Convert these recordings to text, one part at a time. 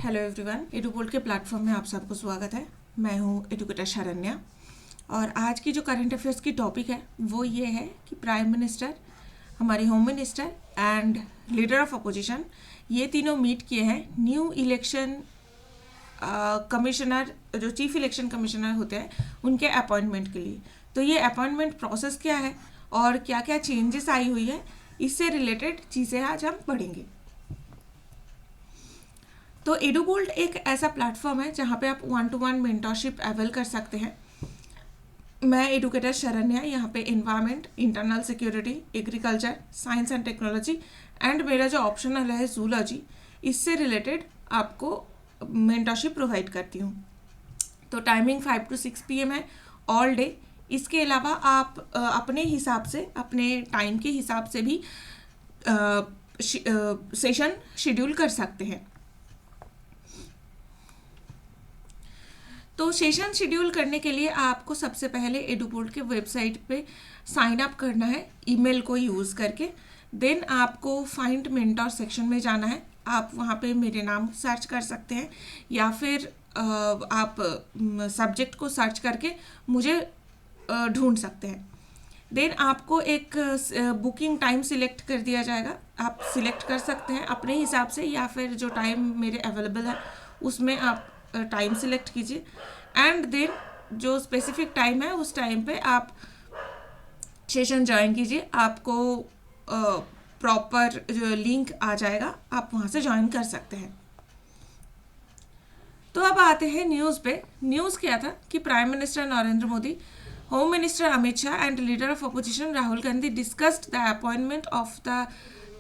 Hello everyone, एडुपोल्ट के platform में आप सबको स्वागत है। मैं हूं एडुकेटर शरण्या और आज की जो करंट अफेयर्स की टॉपिक है वो ये है कि प्राइम मिनिस्टर, हमारे home minister and leader of opposition ये तीनों मीट किए हैं न्यू इलेक्शन कमिश्नर, जो चीफ इलेक्शन कमिश्नर होते हैं उनके अपॉइंटमेंट के लिए। तो ये अपॉइंटमेंट प्रोसेस क्या है और क्या क्या चेंजेस आई हुई है, इससे रिलेटेड चीज़ें आज हम पढ़ेंगे। तो एडुपोल्ट एक ऐसा प्लेटफॉर्म है जहाँ पे आप 1-to-1 मेंटरशिप अवेल कर सकते हैं। मैं एडुकेटर शरण्या यहाँ पे environment, internal security, agriculture, science and technology and मेरा जो ऑप्शनल है जूलॉजी, इससे रिलेटेड आपको मेंटरशिप प्रोवाइड करती हूँ। तो टाइमिंग 5 to 6 PM है ऑल डे। इसके अलावा आप अपने हिसाब से, अपने टाइम के हिसाब से भी सेशन शेड्यूल कर सकते हैं। तो सेशन शेड्यूल करने के लिए आपको सबसे पहले एडुपोल्ट के वेबसाइट पे साइन अप करना है ईमेल को यूज़ करके। देन आपको फाइंड मेंटर सेक्शन में जाना है। आप वहाँ पे मेरे नाम सर्च कर सकते हैं या फिर आप सब्जेक्ट को सर्च करके मुझे ढूंढ सकते हैं। देन आपको एक बुकिंग टाइम सिलेक्ट कर दिया जाएगा। आप सिलेक्ट कर सकते हैं अपने हिसाब से या फिर जो टाइम मेरे अवेलेबल है उसमें आप टाइम सिलेक्ट कीजिए एंड देन जो स्पेसिफिक टाइम है उस टाइम पे आप सेशन ज्वाइन कीजिए। आपको प्रॉपर जो लिंक आ जाएगा, आप वहाँ से ज्वाइन कर सकते हैं। तो अब आते हैं न्यूज़ पे। न्यूज़ क्या था कि prime minister Narendra Modi, home minister Amit Shah and leader of opposition Rahul Gandhi discussed the appointment of the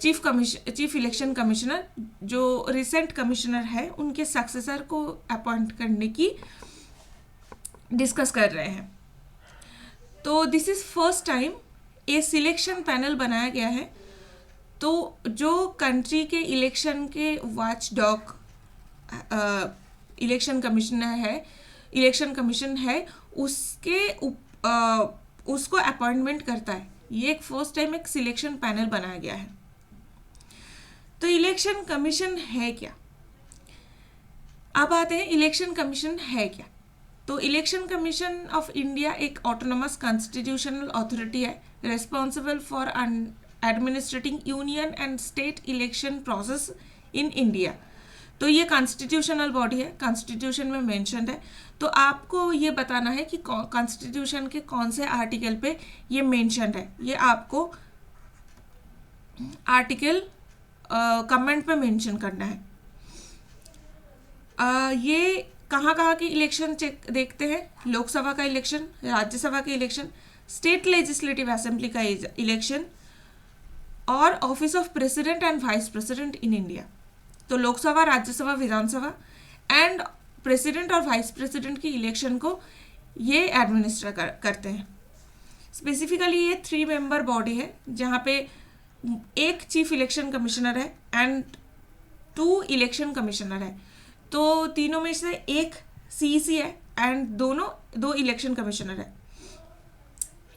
chief election commissioner. जो रिसेंट कमिश्नर है उनके सक्सेसर को अपॉइंट करने की डिस्कस कर रहे हैं। तो this is first time A selection panel बनाया गया है। तो जो कंट्री के इलेक्शन के वॉच डॉग इलेक्शन कमीशन है उसके उसको अपॉइंटमेंट करता है। ये एक फर्स्ट टाइम एक सिलेक्शन पैनल बनाया गया है। तो इलेक्शन कमीशन है क्या? अब आते हैं इलेक्शन कमीशन है क्या। तो इलेक्शन कमीशन ऑफ इंडिया एक ऑटोनमस कॉन्स्टिट्यूशनल अथॉरिटी है, responsible for administrating union and state election process in India. तो ये कॉन्स्टिट्यूशनल बॉडी है, कॉन्स्टिट्यूशन में मेंशन्ड है। तो आपको ये बताना है कि कॉन्स्टिट्यूशन के कौन से आर्टिकल पे ये मेंशन्ड है। ये आपको आर्टिकल कमेंट पे मेंशन करना है। ये कहाँ के इलेक्शन चेक देखते हैं? लोकसभा का इलेक्शन, राज्यसभा के इलेक्शन, स्टेट लेजिस्लेटिव असेंबली का इलेक्शन और office of president and vice president in India. तो लोकसभा, राज्यसभा, विधानसभा एंड प्रेसिडेंट और वाइस प्रेसिडेंट की इलेक्शन को ये एडमिनिस्टर करते हैं। स्पेसिफिकली ये 3 मेंबर बॉडी है जहाँ पे एक चीफ इलेक्शन कमिश्नर है एंड 2 इलेक्शन कमिश्नर है। तो तीनों में से एक CEC है एंड 2 इलेक्शन कमिश्नर है।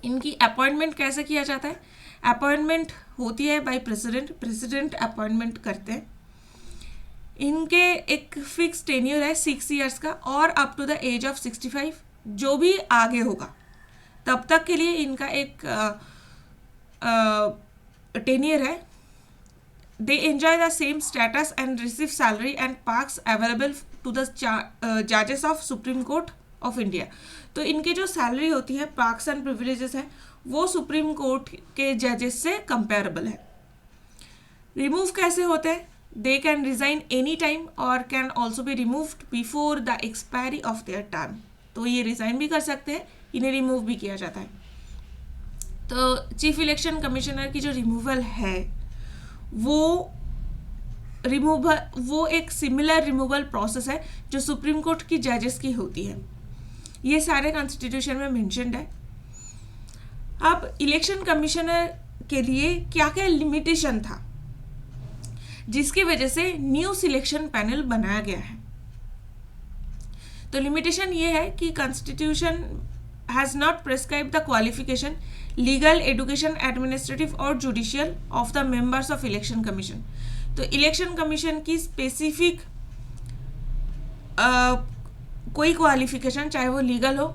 इनकी अपॉइंटमेंट कैसे किया जाता है? अपॉइंटमेंट होती है बाय प्रेसिडेंट अपॉइंटमेंट करते हैं। इनके एक फिक्स टेन्योर है 6 years का और up to the age of 65। जो भी आगे होगा तब तक के लिए इनका एक टेन्योर है। They enjoy the same status and receive salary and perks available to the जजेस of Supreme Court of India. तो इनके जो सैलरी होती है, पार्क्स एंड प्रिविलेजेस है, वो सुप्रीम कोर्ट के जजेस से कंपेरेबल है। रिमूव कैसे होते हैं? They can resign any time और can also be removed before the expiry of their term. तो ये रिजाइन भी कर सकते हैं, इन्हें रिमूव भी किया जाता है। तो चीफ इलेक्शन कमिश्नर की जो रिमूवल है वो एक सिमिलर रिमूवल प्रोसेस है जो सुप्रीम कोर्ट की जजेस की होती है। ये सारे कॉन्स्टिट्यूशन में मेंशन्ड है। अब इलेक्शन कमिश्नर के लिए क्या क्या लिमिटेशन था जिसकी वजह से न्यू सिलेक्शन पैनल बनाया गया है? तो लिमिटेशन ये है कि constitution has not prescribe the qualification, legal, education, administrative और judicial of the members of election commission. तो इलेक्शन कमीशन की स्पेसिफिक कोई क्वालिफिकेशन, चाहे वो लीगल हो,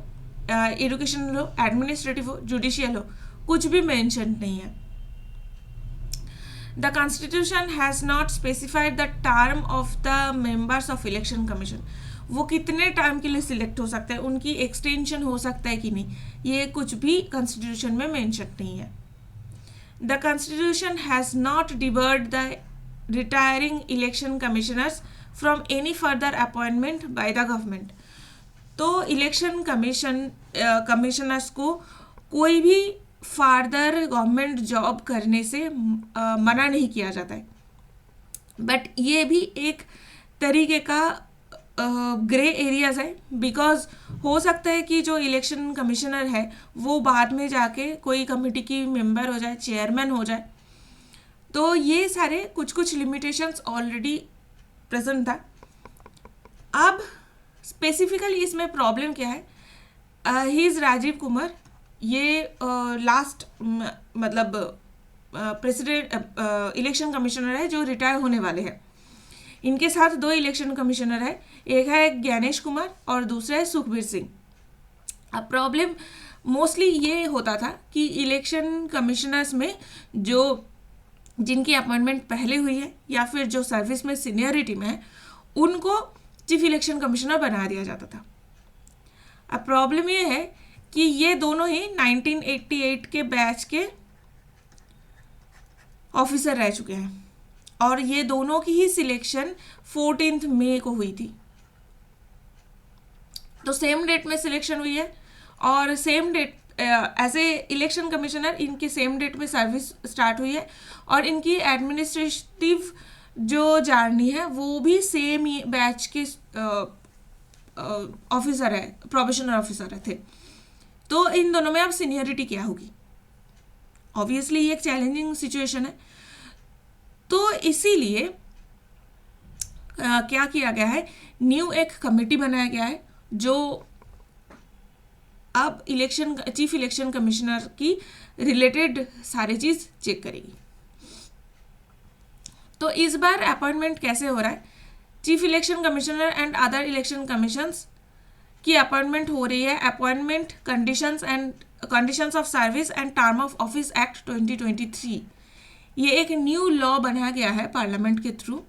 एजुकेशनल हो, एडमिनिस्ट्रेटिव हो, जुडिशियल हो, कुछ भी मेंशन नहीं है. The constitution has not specified the term of the members of election commission. वो कितने टाइम के लिए सिलेक्ट हो सकते हैं, उनकी एक्सटेंशन हो सकता है कि नहीं, ये कुछ भी कॉन्स्टिट्यूशन में मेंशन नहीं है. The constitution has not debarred the retiring election commissioners from any further appointment by the government. तो इलेक्शन कमिश्नर्स को कोई भी फार्दर गवर्नमेंट जॉब करने से मना नहीं किया जाता है. बट ये भी एक तरीके का ग्रे एरियाज है, बिकॉज हो सकता है कि जो इलेक्शन कमिश्नर है वो बाद में जाके कोई कमेटी की मेंबर हो जाए, चेयरमैन हो जाए. तो ये सारे कुछ कुछ लिमिटेशंस ऑलरेडी प्रेजेंट था. अब स्पेसिफिकली इसमें प्रॉब्लम क्या है, ही इज़ राजीव कुमार. ये लास्ट मतलब प्रेसिडेंट इलेक्शन कमिश्नर है जो रिटायर होने वाले हैं. इनके साथ 2 इलेक्शन कमिश्नर है, एक है ज्ञानेश कुमार और दूसरा है सुखबीर सिंह. अब प्रॉब्लम मोस्टली ये होता था कि इलेक्शन कमिश्नर्स में जो जिनकी अपॉइंटमेंट पहले हुई है या फिर जो सर्विस में सीनियरिटी में है, उनको चीफ इलेक्शन कमिश्नर बना दिया जाता था. अब प्रॉब्लम ये है कि ये दोनों ही 1988 के बैच के ऑफिसर रह चुके हैं और ये दोनों की ही सिलेक्शन 14 मई को हुई थी. तो सेम डेट में सिलेक्शन हुई है और same date as a election commissioner इनकी सेम डेट में सर्विस स्टार्ट हुई है और इनकी एडमिनिस्ट्रेटिव जो जर्नी है वो भी सेम ही बैच के ऑफिसर है, प्रोबेशनर ऑफिसर थे. तो इन दोनों में अब सीनियरिटी क्या होगी, ऑब्वियसली ये एक चैलेंजिंग सिचुएशन है. तो इसीलिए क्या किया गया है, न्यू एक कमेटी बनाया गया है जो अब चीफ इलेक्शन कमिश्नर की रिलेटेड सारी चीज़ चेक करेगी. तो इस बार अपॉइंटमेंट कैसे हो रहा है, chief election commissioner and other election commissions की अपॉइंटमेंट हो रही है appointment conditions of service and term of office act 2023. ये एक न्यू लॉ बनाया गया है पार्लियामेंट के थ्रू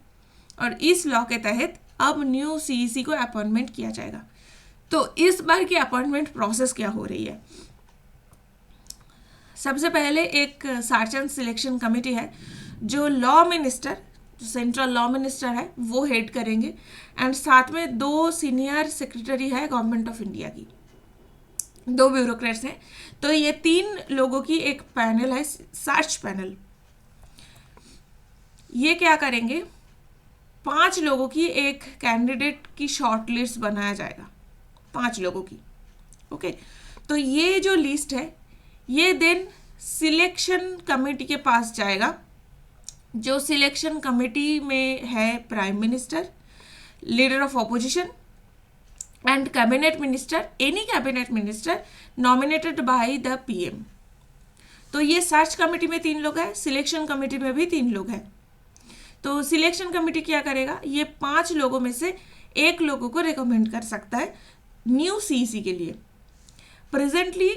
और इस लॉ के तहत अब न्यू सीईसी को अपॉइंटमेंट किया जाएगा. तो इस बार की अपॉइंटमेंट प्रोसेस क्या हो रही है, सबसे पहले एक सार्चेंट सिलेक्शन कमेटी है जो लॉ मिनिस्टर, जो सेंट्रल लॉ मिनिस्टर है वो हेड करेंगे एंड साथ में 2 सीनियर सेक्रेटरी है गवर्नमेंट ऑफ इंडिया की, 2 ब्यूरोक्रेट्स हैं. तो ये 3 लोगों की एक पैनल है, सर्च पैनल. ये क्या करेंगे, 5 लोगों की एक कैंडिडेट की शॉर्ट लिस्ट बनाया जाएगा, 5 लोगों की. ओके, तो ये जो लिस्ट है ये देन सिलेक्शन कमेटी के पास जाएगा. जो सिलेक्शन कमेटी में है prime minister, leader of opposition and cabinet minister, any cabinet minister nominated by the PM. तो ये सर्च कमेटी में 3 लोग हैं, सिलेक्शन कमेटी में भी 3 लोग हैं. तो सिलेक्शन कमेटी क्या करेगा, ये 5 लोगों में से 1 लोगों को रिकमेंड कर सकता है न्यू सीईसी के लिए. प्रेजेंटली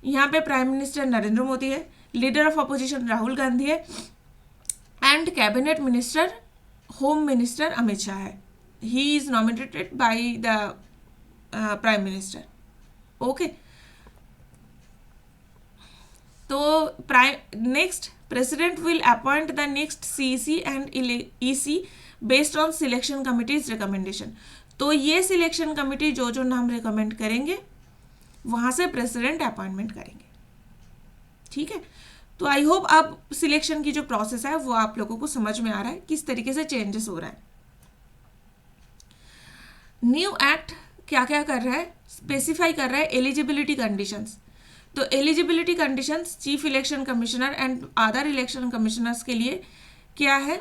यहाँ पे प्राइम मिनिस्टर नरेंद्र मोदी है, leader of opposition Rahul Gandhi है and cabinet minister home minister Amit Shah है. He is nominated by the prime minister. Okay, तो next president will appoint the next CEC and EC based on selection committee's recommendation. तो ये selection committee जो जो नाम recommend करेंगे वहाँ से प्रेसिडेंट अपॉइंटमेंट करेंगे. ठीक है, तो आई होप अब सिलेक्शन की जो प्रोसेस है वो आप लोगों को समझ में आ रहा है किस तरीके से चेंजेस हो रहा है. न्यू एक्ट क्या क्या कर रहा है, स्पेसिफाई कर रहा है एलिजिबिलिटी कंडीशंस. तो eligibility conditions chief election commissioner and other election commissioners के लिए क्या है,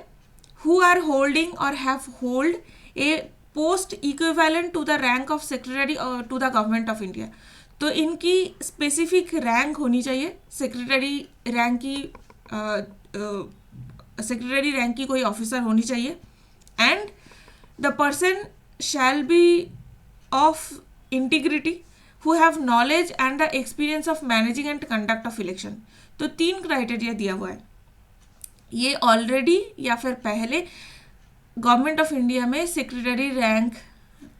हु आर होल्डिंग और have hold a post equivalent to the rank of secretary to the government of India. तो इनकी स्पेसिफिक रैंक होनी चाहिए, सेक्रेटरी रैंक की कोई ऑफिसर होनी चाहिए. And the person shall be of integrity, who have knowledge and the experience of managing and conduct of election. तो 3 criteria दिया हुआ है. ये ऑलरेडी या फिर पहले गवर्नमेंट ऑफ इंडिया में सेक्रेटरी रैंक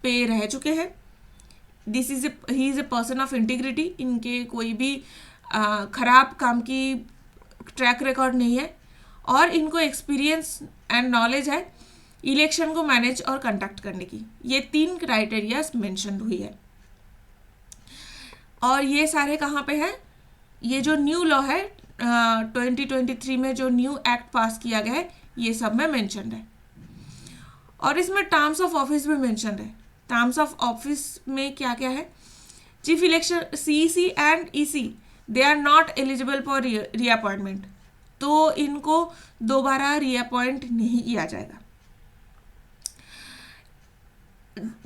पे रह चुके हैं. He is a person of integrity. इनके कोई भी खराब काम की ट्रैक रिकॉर्ड नहीं है और इनको एक्सपीरियंस एंड नॉलेज है इलेक्शन को मैनेज और कंडक्ट करने की. ये 3 क्राइटेरियाज मेंशन हुई है और ये सारे कहाँ पे है? ये जो न्यू लॉ है 2023 में जो न्यू एक्ट पास किया गया है ये सब में मेंशन है. और इसमें टर्म्स ऑफ ऑफिस भी मेंशन है. टर्म्स ऑफ ऑफिस में क्या क्या है? Chief election CEC and EC they are not eligible for reappointment. तो इनको दोबारा रीअपॉइंट नहीं किया जाएगा.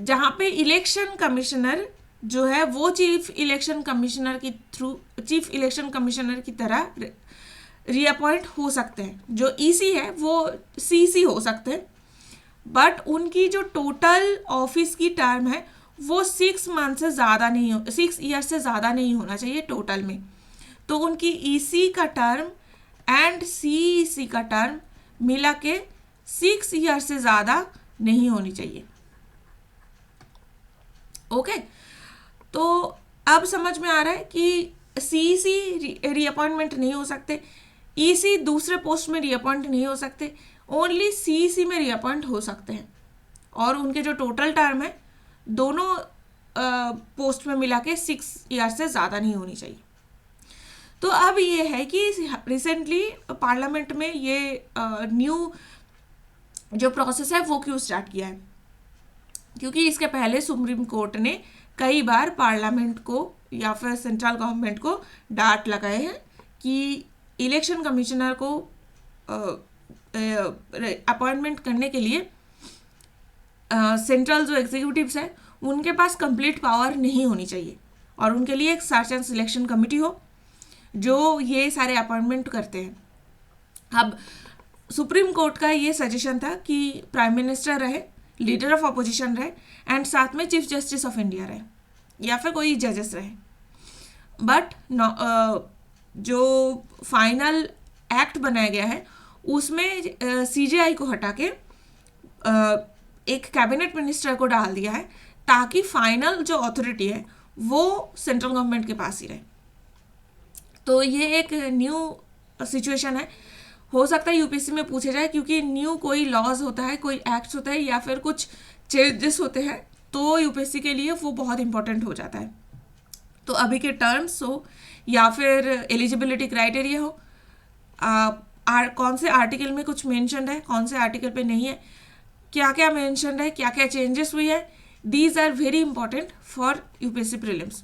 जहाँ पे इलेक्शन कमिश्नर जो है वो चीफ इलेक्शन कमिश्नर की तरह रीअपॉइंट हो सकते हैं. जो ईसी है वो सीसी हो सकते हैं बट उनकी जो टोटल ऑफिस की टर्म है वो 6 मंथ से ज़्यादा नहीं 6 ईयर से ज़्यादा नहीं होना चाहिए टोटल में. तो उनकी ईसी का टर्म एंड सीईसी का टर्म मिला के 6 ईयर से ज़्यादा नहीं होनी चाहिए. ओके तो अब समझ में आ रहा है कि सीईसी रीअपॉइंटमेंट नहीं हो सकते, ईसी दूसरे पोस्ट में रीअपॉइंट नहीं हो सकते, ओनली सीईसी में रीअपॉइंट हो सकते हैं और उनके जो टोटल टर्म है दोनों पोस्ट में मिला के 6 ईयर से ज़्यादा नहीं होनी चाहिए. तो अब ये है कि रिसेंटली पार्लियामेंट में ये न्यू जो प्रोसेस है वो क्यों स्टार्ट किया है? क्योंकि इसके पहले सुप्रीम कोर्ट ने कई बार पार्लियामेंट को या फिर सेंट्रल गवर्नमेंट को डांट लगाए हैं कि इलेक्शन कमिश्नर को अपॉइंटमेंट करने के लिए सेंट्रल जो एग्जीक्यूटिव्स है उनके पास कंप्लीट पावर नहीं होनी चाहिए और उनके लिए एक सर्च एंड सिलेक्शन कमेटी हो जो ये सारे अपॉइंटमेंट करते हैं. अब सुप्रीम कोर्ट का ये सजेशन था कि प्राइम मिनिस्टर रहे, लीडर ऑफ अपोजिशन रहे एंड साथ में चीफ जस्टिस ऑफ इंडिया रहे या फिर कोई जजेस रहे. बट जो फाइनल एक्ट बनाया गया है उसमें सीजेआई को हटा के एक कैबिनेट मिनिस्टर को डाल दिया है ताकि फाइनल जो अथॉरिटी है वो सेंट्रल गवर्नमेंट के पास ही रहे. तो ये एक न्यू सिचुएशन है. हो सकता है यूपीएससी में पूछे जाए क्योंकि न्यू कोई लॉज होता है, कोई एक्ट्स होता है या फिर कुछ चेंजेस होते हैं तो यूपीएससी के लिए वो बहुत इंपॉर्टेंट हो जाता है. तो अभी के टर्म्स हो या फिर एलिजिबिलिटी क्राइटेरिया हो, कौन से आर्टिकल में कुछ मेंशन है, कौन से आर्टिकल पे नहीं है, क्या क्या मेंशन है, क्या क्या चेंजेस हुई है, these are very important for UPSC prelims.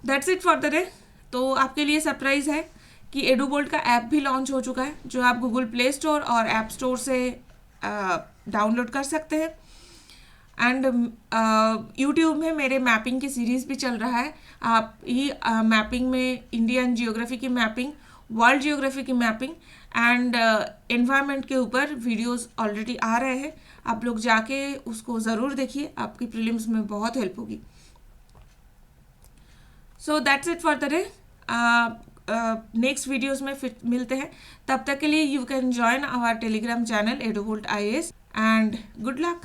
That's it for the day. तो आपके लिए सरप्राइज है कि एडुबोल्ट का ऐप भी लॉन्च हो चुका है जो आप गूगल प्ले स्टोर और ऐप स्टोर से डाउनलोड कर सकते हैं. एंड यूट्यूब में मेरे मैपिंग की सीरीज़ भी चल रहा है. आप ये मैपिंग में इंडियन जियोग्राफी की मैपिंग, वर्ल्ड जियोग्राफी की मैपिंग एंड एनवायरनमेंट के ऊपर वीडियोस ऑलरेडी आ रहे हैं. आप लोग जाके उसको ज़रूर देखिए, आपकी प्रीलिम्स में बहुत हेल्प होगी. So that's it for the day. Next videos में फिर मिलते हैं. तब तक के लिए you can join our Telegram channel Edubolt IAS and good luck.